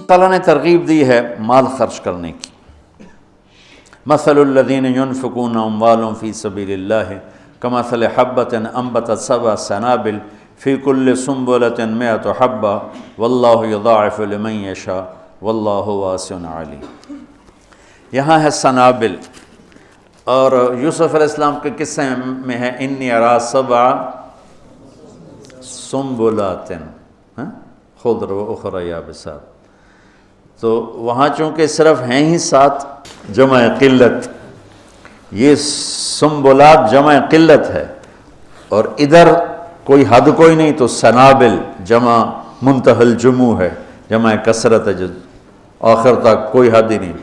تعالیٰ نے ترغیب دی ہے مال خرچ کرنے کی. مثل الذین ينفقون اموالهم فی سبیل اللہ کمثل حبۃ انبتت سبع سنابل فی کل سنبلۃ مئۃ حبۃ واللہ یضاعف لمن یشاء واللہ واسع علیم. یہاں ہے سنابل، اور یوسف علیہ السلام کے قصے میں ہے انی ارا سبع سنبلات خضر و اخری یابسات. تو وہاں چونکہ صرف ہیں ہی 7 جمع قلت، یہ سنبلات جمع قلت ہے، اور ادھر کوئی حد کوئی نہیں، تو سنابل جمع منتہی الجموع ہے، جمع کثرت ہے، جو آخر تک کوئی حد ہی نہیں.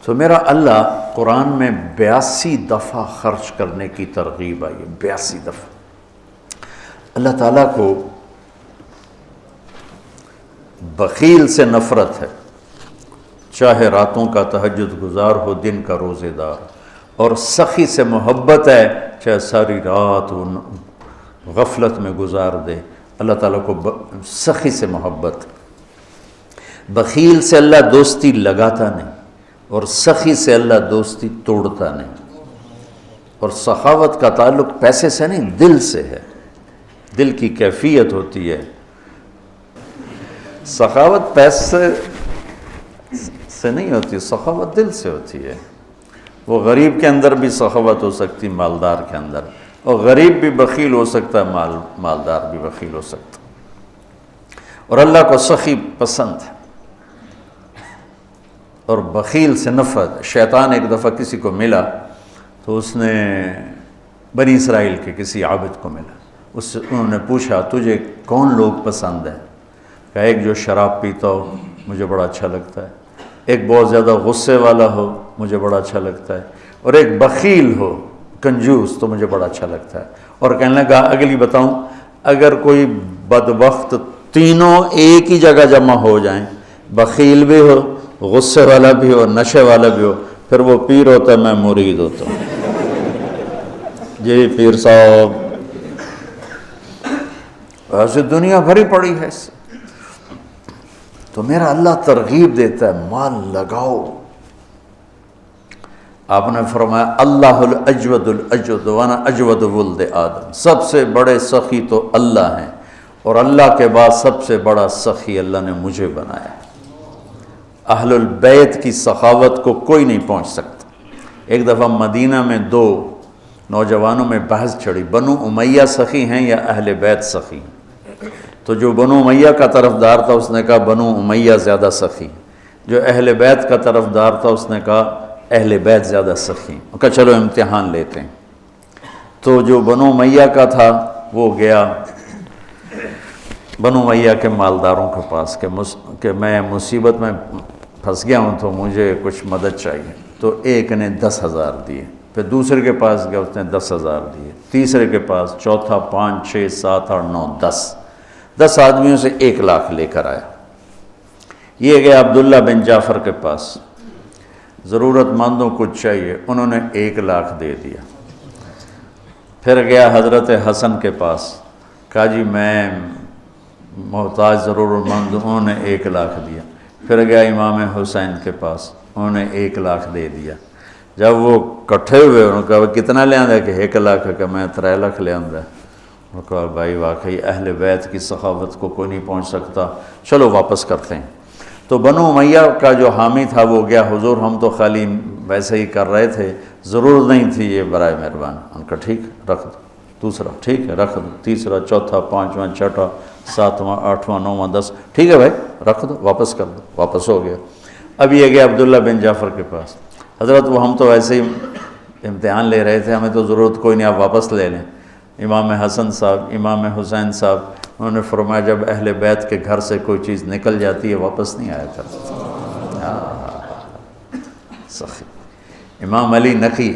تو میرا اللہ قرآن میں 82 دفعہ خرچ کرنے کی ترغیب آئی ہے، 82 دفعہ. اللہ تعالیٰ کو بخیل سے نفرت ہے، چاہے راتوں کا تہجد گزار ہو، دن کا روزے دار، اور سخی سے محبت ہے، چاہے ساری رات وہ غفلت میں گزار دے. اللہ تعالیٰ کو سخی سے محبت. بخیل سے اللہ دوستی لگاتا نہیں، اور سخی سے اللہ دوستی توڑتا نہیں. اور سخاوت کا تعلق پیسے سے نہیں، دل سے ہے، دل کی کیفیت ہوتی ہے. سخاوت پیسے سے نہیں ہوتی، سخاوت دل سے ہوتی ہے. وہ غریب کے اندر بھی سخاوت ہو سکتی، مالدار کے اندر، اور غریب بھی بخیل ہو سکتا ہے، مالدار بھی بخیل ہو سکتا. اور اللہ کو سخی پسند ہے اور بخیل سے نفرت. شیطان ایک دفعہ کسی کو ملا تو اس نے بنی اسرائیل کے کسی عابد کو ملا، انہوں نے پوچھا تجھے کون لوگ پسند ہیں؟ کہ ایک جو شراب پیتا ہو مجھے بڑا اچھا لگتا ہے، ایک بہت زیادہ غصے والا ہو مجھے بڑا اچھا لگتا ہے، اور ایک بخیل ہو کنجوس تو مجھے بڑا اچھا لگتا ہے. اور کہنے لگا اگلی بتاؤں، اگر کوئی بدبخت تینوں ایک ہی جگہ جمع ہو جائیں، بخیل بھی ہو، غصے والا بھی ہو، نشے والا بھی ہو، پھر وہ پیر ہوتا ہے، میں مرید ہوتا ہوں. جی پیر صاحب، ایسے دنیا بھری پڑی ہے اس سے. تو میرا اللہ ترغیب دیتا ہے مال لگاؤ. آپ نے فرمایا اللہ الاجود الاجود وانا اجود ولد آدم، سب سے بڑے سخی تو اللہ ہیں، اور اللہ کے بعد سب سے بڑا سخی اللہ نے مجھے بنایا. اہل البیت کی سخاوت کو کوئی نہیں پہنچ سکتا. ایک دفعہ مدینہ میں 2 نوجوانوں میں بحث چڑھی، بنو امیہ سخی ہیں یا اہل بیت سخی ہیں؟ تو جو بنو امیہ کا طرفدار تھا اس نے کہا بنو امیہ زیادہ سخی. جو اہل بیت کا طرفدار تھا اس نے کہا اہل بیت زیادہ سخی. کہا چلو امتحان لیتے ہیں. تو جو بنو امیہ کا تھا وہ گیا بنو امیہ کے مالداروں کے پاس کہ میں مصیبت میں پھنس گیا ہوں تو مجھے کچھ مدد چاہیے. تو ایک نے 10,000 دیے، پھر دوسرے کے پاس گیا اس نے 10,000 دیے، تیسرے کے پاس، چوتھا 5 6 7 8 9 10 آدمیوں سے 1 لاکھ لے کر آیا. یہ گیا عبداللہ بن جعفر کے پاس، ضرورت مندوں کو چاہیے، انہوں نے 1 لاکھ دے دیا. پھر گیا حضرت حسن کے پاس، کہا جی میں محتاج ضرورت مند، انہوں نے 1 لاکھ دیا. پھر گیا امام حسین کے پاس، انہوں نے 1 لاکھ دے دیا. جب وہ کٹھے ہوئے انہوں نے کہا کتنا لے آندہ؟ کہ 1 لاکھ، کہ میں 3 لاکھ لے آندہ. انہوں نے کہا بھائی واقعی اہل بیت کی سخاوت کو کوئی نہیں پہنچ سکتا، چلو واپس کرتے ہیں. تو بنو امیہ کا جو حامی تھا وہ گیا، حضور ہم تو خالی ویسے ہی کر رہے تھے، ضرورت نہیں تھی، یہ برائے مہربان. ان کا ٹھیک رکھ دو. دوسرا ٹھیک ہے رکھ دو. تیسرا، چوتھا، 5واں، 6واں، 7واں، 8واں، 9واں، 10 ٹھیک ہے بھائی رکھ دو، واپس کر دو. واپس ہو گیا. اب یہ گیا عبداللہ بن جعفر کے پاس، حضرت وہ ہم تو ایسے ہی امتحان لے رہے تھے، ہمیں تو ضرورت کوئی نہیں، آپ واپس لے لیں. امام حسن صاحب، امام حسین صاحب، انہوں نے فرمایا جب اہل بیت کے گھر سے کوئی چیز نکل جاتی ہے واپس نہیں آیا کرتا. سخی. امام علی نقی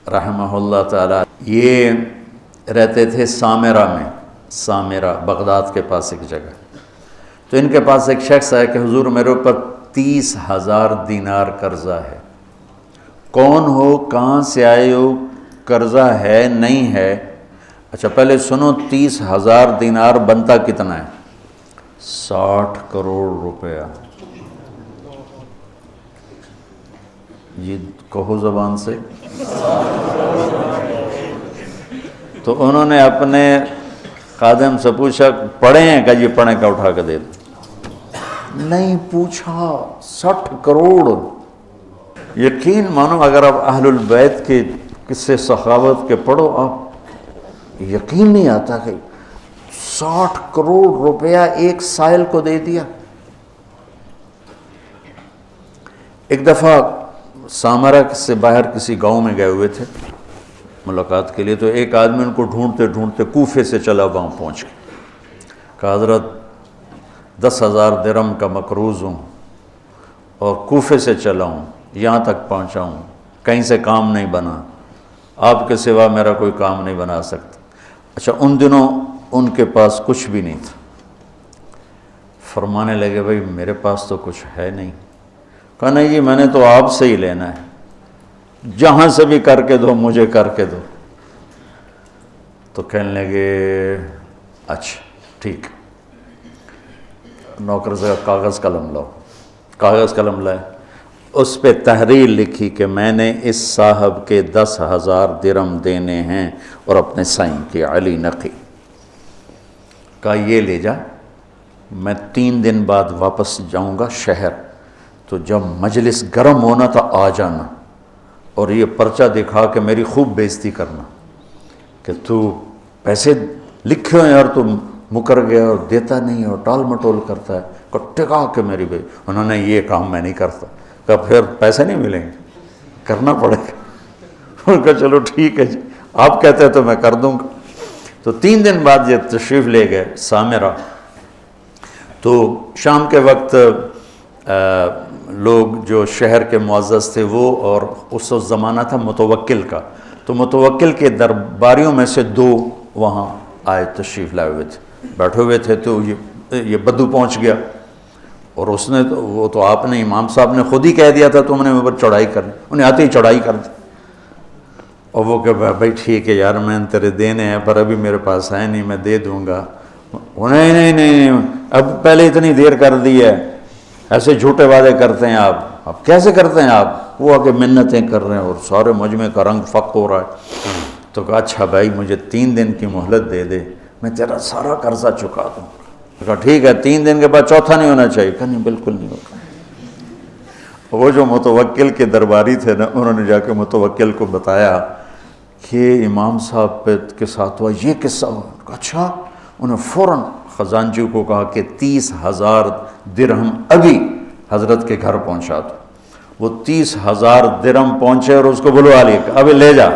رحمہ اللہ تعالی، یہ رہتے تھے سامرہ میں، سامرہ بغداد کے پاس ایک جگہ. تو ان کے پاس ایک شخص آیا کہ حضور میرے اوپر 30,000 دینار قرضہ ہے. کون ہو, کہاں سے آئے ہو, قرضہ ہے نہیں ہے. اچھا پہلے سنو, 30,000 دینار بنتا کتنا ہے؟ 60 کروڑ روپیہ. یہ کہو زبان سے. تو انہوں نے اپنے خادم سے پوچھا پڑھے ہیں کہ جی پڑھیں کا اٹھا کے دے دو. نہیں پوچھا, 60 کروڑ. یقین مانو اگر آپ اہل البیت کے قصے سخاوت کے پڑھو, آپ یقین نہیں آتا کہ 60 کروڑ روپیہ ایک سائل کو دے دیا. ایک دفعہ سامرا سے باہر کسی گاؤں میں گئے ہوئے تھے ملاقات کے لیے, تو ایک آدمی ان کو ڈھونڈتے ڈھونڈتے کوفے سے چلا گاؤں پہنچ گیا. کہا حضرت 10,000 درہم کا مقروض ہوں اور کوفے سے چلا ہوں, یہاں تک پہنچا ہوں, کہیں سے کام نہیں بنا, آپ کے سوا میرا کوئی کام نہیں بنا سکتا. اچھا ان دنوں ان کے پاس کچھ بھی نہیں تھا. فرمانے لگے بھائی میرے پاس تو کچھ ہے نہیں. کہا نہیں جی میں نے تو آپ سے ہی لینا ہے, جہاں سے بھی کر کے دو مجھے کر کے دو. تو کہنے لگے اچھا ٹھیک. نوکر سے کاغذ قلم لاؤ. کاغذ قلم لائے, اس پہ تحریر لکھی کہ میں نے اس صاحب کے 10,000 درہم دینے ہیں اور اپنے سائن کی علی نقی. کہا یہ لے جا, میں 3 دن بعد واپس جاؤں گا شہر, تو جب مجلس گرم ہونا تو آ جانا اور یہ پرچہ دکھا کے میری خوب بےزتی کرنا کہ تو پیسے لکھے ہیں اور تو مکر گیا اور دیتا نہیں اور ٹال مٹول کرتا ہے. ٹکا کے میری بھائی انہوں نے یہ کام میں نہیں کرتا. کہا پھر پیسے نہیں ملیں گے, کرنا پڑے گا. انہوں نے کہا چلو ٹھیک ہے جی, آپ کہتے ہیں تو میں کر دوں گا. تو 3 دن بعد یہ تشریف لے گئے سامرا. تو شام کے وقت لوگ جو شہر کے معزز تھے وہ, اور اس زمانہ تھا متوکل کا, تو متوکل کے درباریوں میں سے 2 وہاں آئے, تشریف لائے ہوئے تھے, بیٹھے ہوئے تھے. تو یہ بدو پہنچ گیا اور اس نے وہ تو آپ نے امام صاحب نے خود ہی کہہ دیا تھا تم نے اوپر چڑھائی کرنی, انہیں آتے ہی چڑھائی کر دی. اور وہ کہ بھائی ٹھیک ہے یار میں تیرے دینے ہیں پر ابھی میرے پاس ہے نہیں, میں دے دوں گا. نہیں اب پہلے اتنی دیر کر دی ہے, ایسے جھوٹے وعدے کرتے ہیں آپ. اب کیسے کرتے ہیں آپ؟ وہ آگے منتیں کر رہے ہیں اور سارے مجمع کا رنگ فق ہو رہا ہے. تو کہا اچھا بھائی مجھے 3 دن کی مہلت دے دے, میں تیرا سارا قرضہ چکا دوں. کہا ٹھیک ہے, 3 دن کے بعد چوتھا نہیں ہونا چاہیے. کہا نہیں بالکل نہیں ہوگا. وہ جو متوکل کے درباری تھے نا, انہوں نے جا کے متوکل کو بتایا کہ امام صاحب کے ساتھ ہوا یہ قصہ ہوا. اچھا. انہوں نے فوراً خزانچی کو کہا کہ 30,000 درہم ابھی حضرت کے گھر پہنچا دو. وہ 30,000 درہم پہنچے اور اس کو بلوا لیا, ابھی لے جا.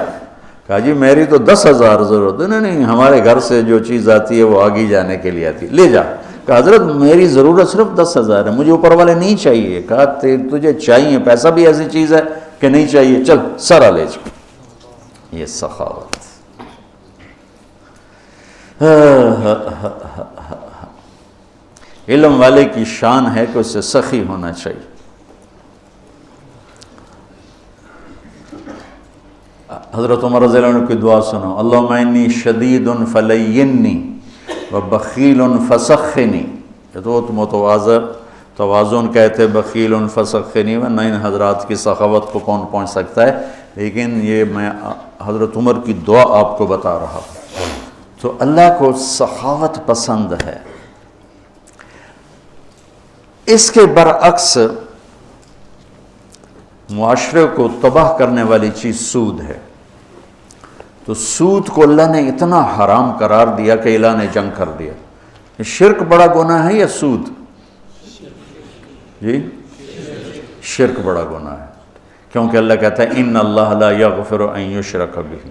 کہا جی میری تو 10,000 ضرورت ہے. نہیں ہمارے گھر سے جو چیز آتی ہے وہ آگے جانے کے لیے آتی ہے, لے جا. کہا حضرت میری ضرورت صرف 10,000 ہے, مجھے اوپر والے نہیں چاہیے. کہا تجھے چاہیے, پیسہ بھی ایسی چیز ہے کہ نہیں چاہیے, چل سارا لے جا. یہ سخاوت. علم والے کی شان ہے کہ اسے سخی ہونا چاہیے. حضرت عمر رضی اللہ عنہ کی دعا سنو, اللہم انی شدید فلینی وبخیل فسخنی. یہ تو توازن کہتے بخیل فسخنی, ورنہ ان حضرات کی سخاوت کو کون پہنچ سکتا ہے. لیکن یہ میں حضرت عمر کی دعا آپ کو بتا رہا ہوں. تو اللہ کو سخاوت پسند ہے. اس کے برعکس معاشرے کو تباہ کرنے والی چیز سود ہے. تو سود کو اللہ نے اتنا حرام قرار دیا کہ اعلان جنگ کر دیا. شرک بڑا گناہ ہے یا سود؟ جی شرک بڑا گناہ ہے, کیونکہ اللہ کہتا ہے ان اللہ لا یغفر ان یشرک بہ,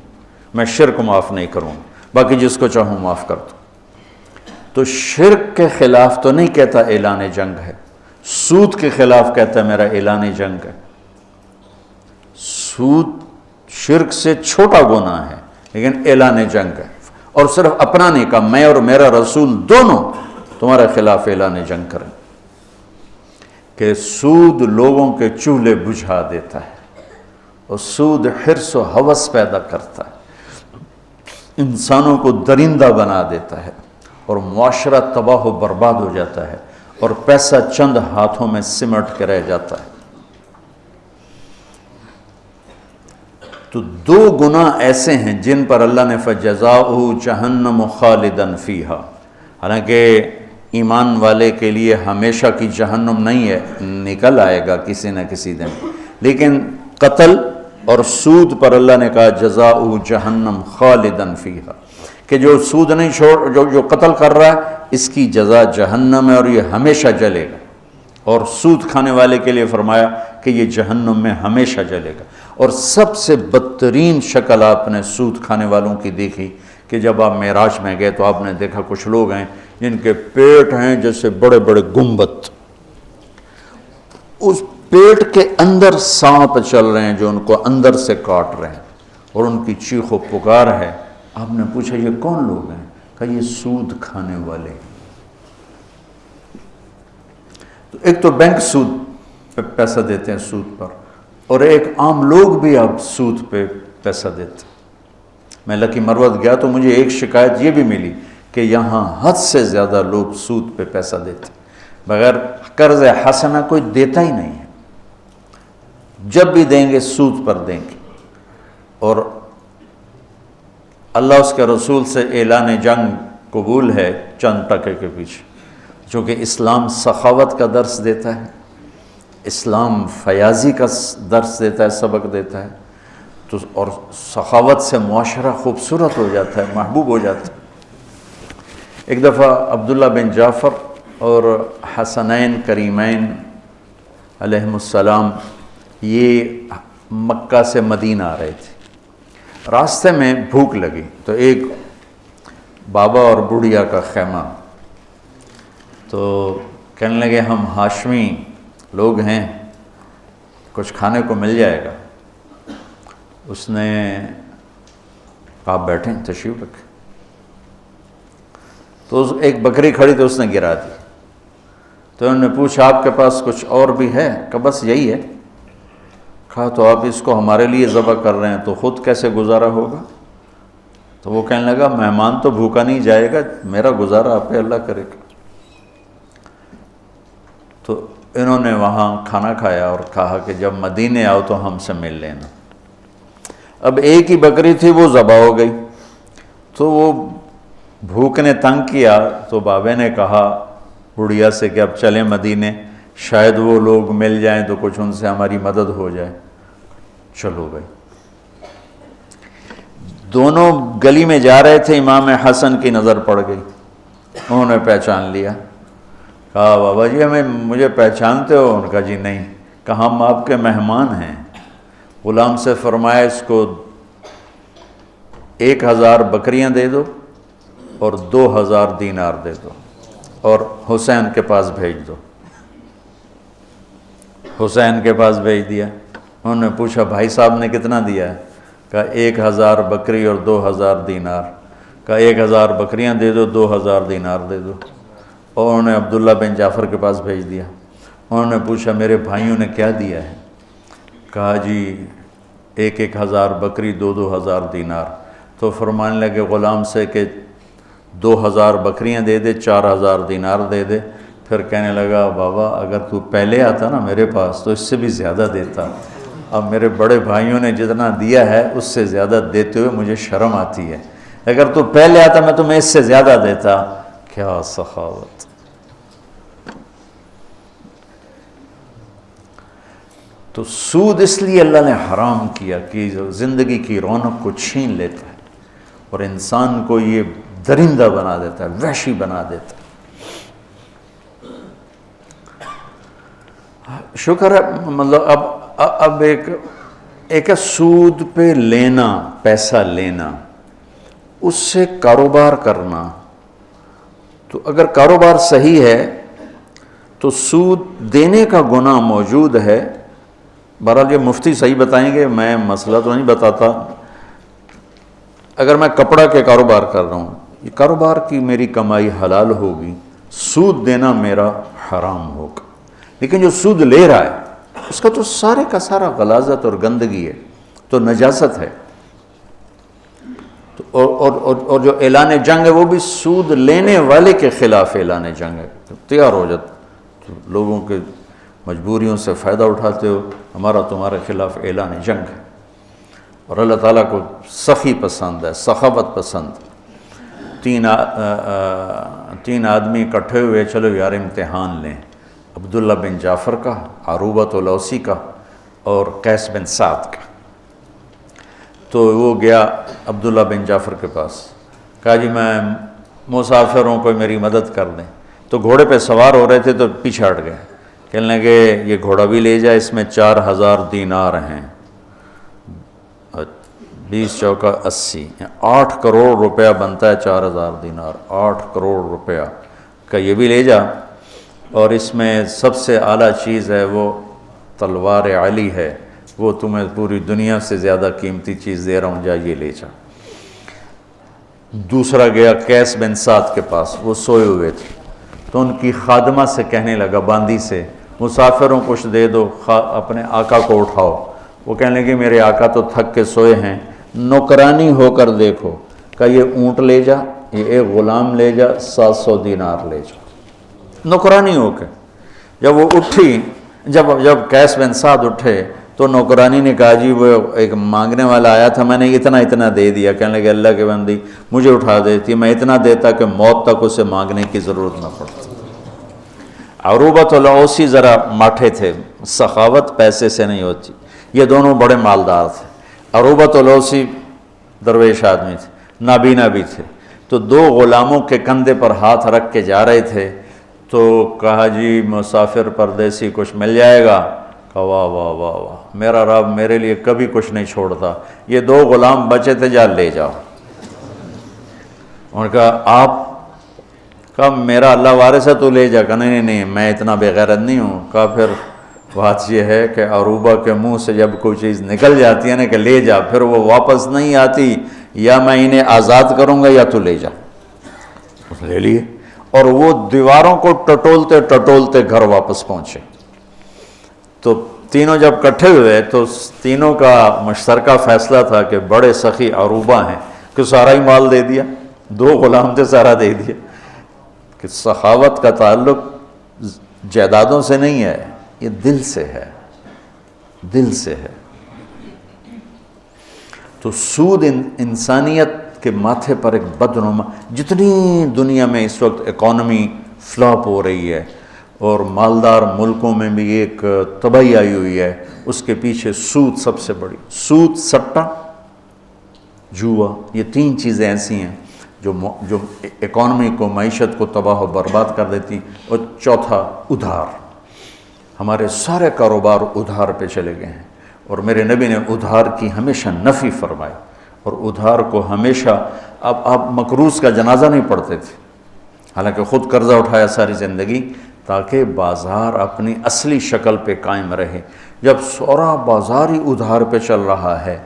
میں شرک معاف نہیں کروں, باقی جس کو چاہوں معاف کر دوں. تو شرک کے خلاف تو نہیں کہتا اعلان جنگ ہے, سود کے خلاف کہتا ہے میرا اعلان جنگ ہے. سود شرک سے چھوٹا گناہ ہے لیکن اعلان جنگ ہے, اور صرف اپنا نہیں کہا, میں اور میرا رسول دونوں تمہارے خلاف اعلان جنگ کریں. کہ سود لوگوں کے چولہے بجھا دیتا ہے اور سود حرص و ہوس پیدا کرتا ہے، انسانوں کو درندہ بنا دیتا ہے، اور معاشرہ تباہ و برباد ہو جاتا ہے، اور پیسہ چند ہاتھوں میں سمٹ کے رہ جاتا ہے۔ تو دو گناہ ایسے ہیں جن پر اللہ نے فَجَزَاؤُهُ جَهَنَّمُ خَالِدًا فِيهَا، حالانکہ ایمان والے کے لیے ہمیشہ کی جہنم نہیں ہے، نکل آئے گا کسی نہ کسی دن، لیکن قتل اور سود پر اللہ نے کہا جزاؤہ جہنم خالداً فیہا، کہ جو سود نہیں چھوڑ جو قتل کر رہا ہے اس کی جزا جہنم ہے اور یہ ہمیشہ جلے گا، اور سود کھانے والے کے لیے فرمایا کہ یہ جہنم میں ہمیشہ جلے گا۔ اور سب سے بدترین شکل آپ نے سود کھانے والوں کی دیکھی کہ جب آپ معراج میں گئے تو آپ نے دیکھا کچھ لوگ ہیں جن کے پیٹ ہیں جیسے بڑے بڑے گنبد، اس پیٹ کے اندر سانپ چل رہے ہیں جو ان کو اندر سے کاٹ رہے ہیں، اور ان کی چیخ و پکار ہے۔ آپ نے پوچھا یہ کون لوگ ہیں؟ کہا یہ سود کھانے والے۔ تو ایک تو بینک سود پہ پیسہ دیتے ہیں، سود پر، اور ایک عام لوگ بھی اب سود پہ پیسہ دیتے ہیں۔ میں لکی مروت گیا تو مجھے ایک شکایت یہ بھی ملی کہ یہاں حد سے زیادہ لوگ سود پہ پیسہ دیتے ہیں، بغیر قرض حسنہ کوئی دیتا ہی نہیں ہے، جب بھی دیں گے سود پر دیں گے۔ اور اللہ اس کے رسول سے اعلان جنگ قبول ہے چند ٹکے کے پیچھے، چونکہ اسلام سخاوت کا درس دیتا ہے، اسلام فیاضی کا درس دیتا ہے، سبق دیتا ہے، تو اور سخاوت سے معاشرہ خوبصورت ہو جاتا ہے، محبوب ہو جاتا ہے۔ ایک دفعہ عبداللہ بن جعفر اور حسنین کریمین علیہم السلام یہ مکہ سے مدینہ آ رہے تھے، راستے میں بھوک لگی تو ایک بابا اور بڑھیا کا خیمہ، تو کہنے لگے ہم ہاشمی لوگ ہیں، کچھ کھانے کو مل جائے گا؟ اس نے کہا بیٹھیں، تشریف رکھیں۔ تو ایک بکری کھڑی تو اس نے گرا دی، تو انہوں نے پوچھا آپ کے پاس کچھ اور بھی ہے؟ کہا بس یہی ہے۔ کہا تو آپ اس کو ہمارے لیے ذبح کر رہے ہیں تو خود کیسے گزارا ہوگا؟ تو وہ کہنے لگا مہمان تو بھوکا نہیں جائے گا، میرا گزارا آپ پہ اللہ کرے گا۔ تو انہوں نے وہاں کھانا کھایا اور کہا کہ جب مدینے آؤ تو ہم سے مل لینا۔ اب ایک ہی بکری تھی، وہ ذبح ہو گئی، تو وہ بھوک نے تنگ کیا، تو بابے نے کہا بڑھیا سے کہ اب چلیں مدینے، شاید وہ لوگ مل جائیں تو کچھ ان سے ہماری مدد ہو جائے۔ چلو بھائی، دونوں گلی میں جا رہے تھے، امام حسن کی نظر پڑ گئی، انہوں نے پہچان لیا۔ کہا بابا جی مجھے پہچانتے ہو؟ ان کا جی نہیں۔ کہا ہم آپ کے مہمان ہیں۔ غلام سے فرمایا اس کو 1000 بکریاں دے دو اور 2000 دینار دے دو، اور حسین کے پاس بھیج دو۔ حسین کے پاس بھیج دیا۔ انہوں نے پوچھا بھائی صاحب نے کتنا دیا ہے؟ کہا 1000 بکری اور 2000 دینار۔ کہا 1000 بکریاں دے دو، 2000 دینار دے دو، اور انہوں نے عبداللہ بن جعفر کے پاس بھیج دیا۔ انہوں نے پوچھا میرے بھائیوں نے کیا دیا ہے؟ کہا جی 1000 بکری، 2000 دینار۔ تو فرمانے لگے غلام سے کہ 2000 بکریاں دے دے، 4000 دینار دے دے۔ پھر کہنے لگا بابا اگر تو پہلے آتا نا میرے پاس تو اس سے بھی زیادہ دیتا، اب میرے بڑے بھائیوں نے جتنا دیا ہے اس سے زیادہ دیتے ہوئے مجھے شرم آتی ہے، اگر تو پہلے آتا میں تمہیں اس سے زیادہ دیتا۔ کیا سخاوت! تو سود اس لیے اللہ نے حرام کیا کہ زندگی کی رونق کو چھین لیتا ہے اور انسان کو یہ درندہ بنا دیتا ہے، وحشی بنا دیتا ہے۔ شکر ہے مطلب اب ایک سود پہ لینا، پیسہ لینا، اس سے کاروبار کرنا، تو اگر کاروبار صحیح ہے تو سود دینے کا گناہ موجود ہے۔ بہرحال یہ مفتی صحیح بتائیں گے، میں مسئلہ تو نہیں بتاتا۔ اگر میں کپڑا کے کاروبار کر رہا ہوں، یہ کاروبار کی میری کمائی حلال ہوگی، سود دینا میرا حرام ہوگا، لیکن جو سود لے رہا ہے اس کا تو سارے کا سارا غلاظت اور گندگی ہے، تو نجاست ہے. اور جو اعلان جنگ ہے وہ بھی سود لینے والے کے خلاف اعلان جنگ ہے. تیار ہو جاتے لوگوں کے مجبوریوں سے فائدہ اٹھاتے ہو، ہمارا تمہارے خلاف اعلان جنگ ہے. اور اللہ تعالیٰ کو سخی پسند ہے، سخاوت پسند. تین آدمی اکٹھے ہوئے، چلو یار امتحان لیں، عبداللہ بن جعفر کا، عروبۃ الاوسی کا اور قیس بن سعد کا. تو وہ گیا عبداللہ بن جعفر کے پاس، کہا جی میں مسافر ہوں، کوئی میری مدد کر دیں. تو گھوڑے پہ سوار ہو رہے تھے تو پیچھے ہٹ گئے، کہنے لگے یہ گھوڑا بھی لے جائے، اس میں 4000 دینار ہیں، 20 چوکا 80، 8 کروڑ روپیہ بنتا ہے 4000 دینار، 8 کروڑ روپیہ کا یہ بھی لے جا، اور اس میں سب سے اعلیٰ چیز ہے وہ تلوار علی ہے، وہ تمہیں پوری دنیا سے زیادہ قیمتی چیز دے رہا ہوں، جا یہ لے جا. دوسرا گیا قیس بن سعد کے پاس، وہ سوئے ہوئے تھے، تو ان کی خادمہ سے کہنے لگا، باندی سے، مسافروں کچھ دے دو، اپنے آقا کو اٹھاؤ. وہ کہنے لگے میرے آقا تو تھک کے سوئے ہیں، نوکرانی ہو کر دیکھو. کہ یہ اونٹ لے جا، یہ ایک غلام لے جا، 700 دینار لے جا. نوکرانی ہو کے جب وہ اٹھی، جب قیس بن سعد اٹھے تو نوکرانی نے کہا جی وہ ایک مانگنے والا آیا تھا، میں نے اتنا دے دیا. کہنے لگے اللہ کے بندی مجھے اٹھا دیتی، میں اتنا دیتا کہ موت تک اسے مانگنے کی ضرورت نہ پڑتی. عروبۃ الاوسی ذرا ماٹھے تھے، سخاوت پیسے سے نہیں ہوتی. یہ دونوں بڑے مالدار تھے. عروبۃ الاوسی درویش آدمی تھے، نابینا بھی تھے. تو 2 غلاموں کے کندھے پر ہاتھ رکھ کے جا رہے تھے، تو کہا جی مسافر پردیسی کچھ مل جائے گا. کہا واہ واہ واہ واہ، میرا رب میرے لیے کبھی کچھ نہیں چھوڑتا. یہ 2 غلام بچے تھے، جا لے جاؤ. انہوں نے کہا آپ، کہا میرا اللہ وارث ہے تو لے جا. کہا نہیں میں اتنا بے غیرت نہیں ہوں. کہا پھر بات یہ ہے کہ عروبہ کے منہ سے جب کوئی چیز نکل جاتی ہے نا کہ لے جا، پھر وہ واپس نہیں آتی، یا میں انہیں آزاد کروں گا یا تو لے جا. اس لے لیے، اور وہ دیواروں کو ٹٹولتے گھر واپس پہنچے. تو تینوں جب اکٹھے ہوئے تو تینوں کا مشترکہ فیصلہ تھا کہ بڑے سخی عروبہ ہیں کہ سارا ہی مال دے دیا، 2 غلام تھے سارا دے دیا. کہ سخاوت کا تعلق جائیدادوں سے نہیں ہے، یہ دل سے ہے، دل سے ہے. تو سود انسانیت کے ماتھے پر ایک بدنما، جتنی دنیا میں اس وقت اکانومی فلاپ ہو رہی ہے اور مالدار ملکوں میں بھی ایک تباہی آئی ہوئی ہے، اس کے پیچھے سود سب سے بڑی. سود، سٹہ، جوا، یہ 3 چیزیں ایسی ہیں جو اکانومی کو، معیشت کو تباہ و برباد کر دیتی. اور چوتھا ادھار. ہمارے سارے کاروبار ادھار پہ چلے گئے ہیں، اور میرے نبی نے ادھار کی ہمیشہ نفی فرمائی. اور ادھار کو ہمیشہ، اب آپ مقروض کا جنازہ نہیں پڑھتے تھے، حالانکہ خود قرضہ اٹھایا ساری زندگی تاکہ بازار اپنی اصلی شکل پہ قائم رہے. جب سورا بازار ہی ادھار پہ چل رہا ہے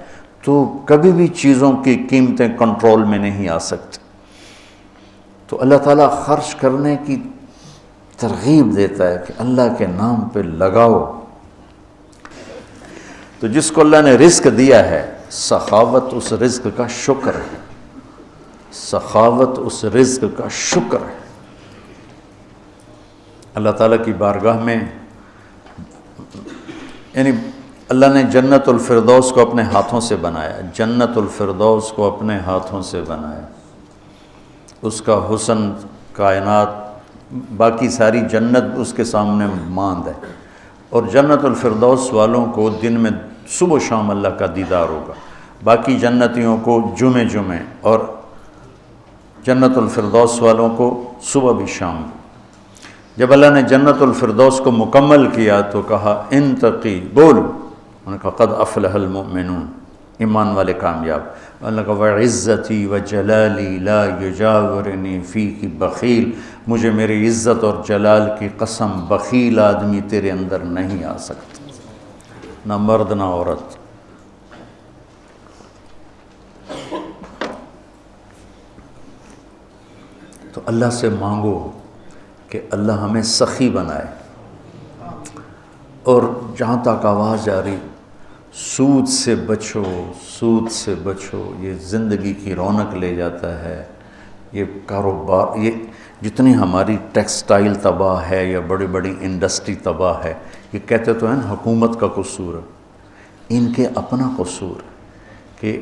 تو کبھی بھی چیزوں کی قیمتیں کنٹرول میں نہیں آ سکتی. تو اللہ تعالیٰ خرچ کرنے کی ترغیب دیتا ہے کہ اللہ کے نام پہ لگاؤ. تو جس کو اللہ نے رزق دیا ہے، سخاوت اس رزق کا شکر ہے، سخاوت اس رزق کا شکر ہے. اللہ تعالیٰ کی بارگاہ میں، یعنی اللہ نے جنت الفردوس کو اپنے ہاتھوں سے بنایا، جنت الفردوس کو اپنے ہاتھوں سے بنایا. اس کا حسن، کائنات، باقی ساری جنت اس کے سامنے ماند ہے. اور جنت الفردوس والوں کو دن میں صبح و شام اللہ کا دیدار ہوگا، باقی جنتیوں کو جمعے، اور جنت الفردوس والوں کو صبح بھی شام. جب اللہ نے جنت الفردوس کو مکمل کیا تو کہا انتقی، بول. انہوں نے کہا قد افلح المؤمنون، ایمان والے کامیاب. اللہ کا وعزتی وجلالی لا یجاورنی فیک بخیل، مجھے میری عزت اور جلال کی قسم بخیل آدمی تیرے اندر نہیں آ سکتا، نہ مرد نہ عورت. تو اللہ سے مانگو کہ اللہ ہمیں سخی بنائے. اور جہاں تک آواز جا رہی، سود سے بچو، سود سے بچو، یہ زندگی کی رونق لے جاتا ہے، یہ کاروبار، یہ جتنی ہماری ٹیکسٹائل تباہ ہے یا بڑی بڑی انڈسٹری تباہ ہے، یہ کہتے تو ہیں نا حکومت کا قصور ہے، ان کے اپنا قصور کہ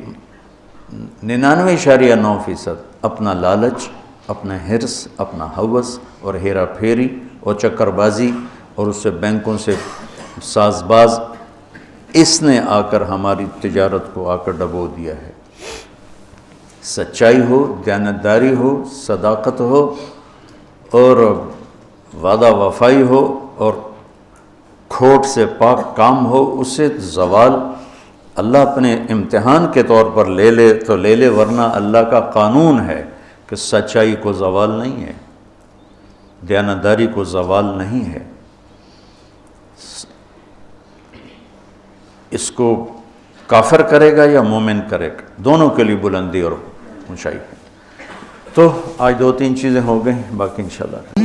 99.9% اپنا لالچ، اپنا حرص، اپنا ہوس اور ہیرا پھیری اور چکر بازی اور اس سے بینکوں سے ساز باز، اس نے آ کر ہماری تجارت کو آ کر ڈبو دیا ہے۔ سچائی ہو، دیانتداری ہو، صداقت ہو اور وعدہ وفائی ہو اور کھوٹ سے پاک کام ہو، اس سے زوال اللہ اپنے امتحان کے طور پر لے لے تو لے لے، ورنہ اللہ کا قانون ہے کہ سچائی کو زوال نہیں ہے، دیانتداری کو زوال نہیں ہے۔ اس کو کافر کرے گا یا مومن کرے گا، دونوں کے لیے بلندی اور اونچائی ہے۔ تو آج 2-3 چیزیں ہو گئیں، باقی انشاءاللہ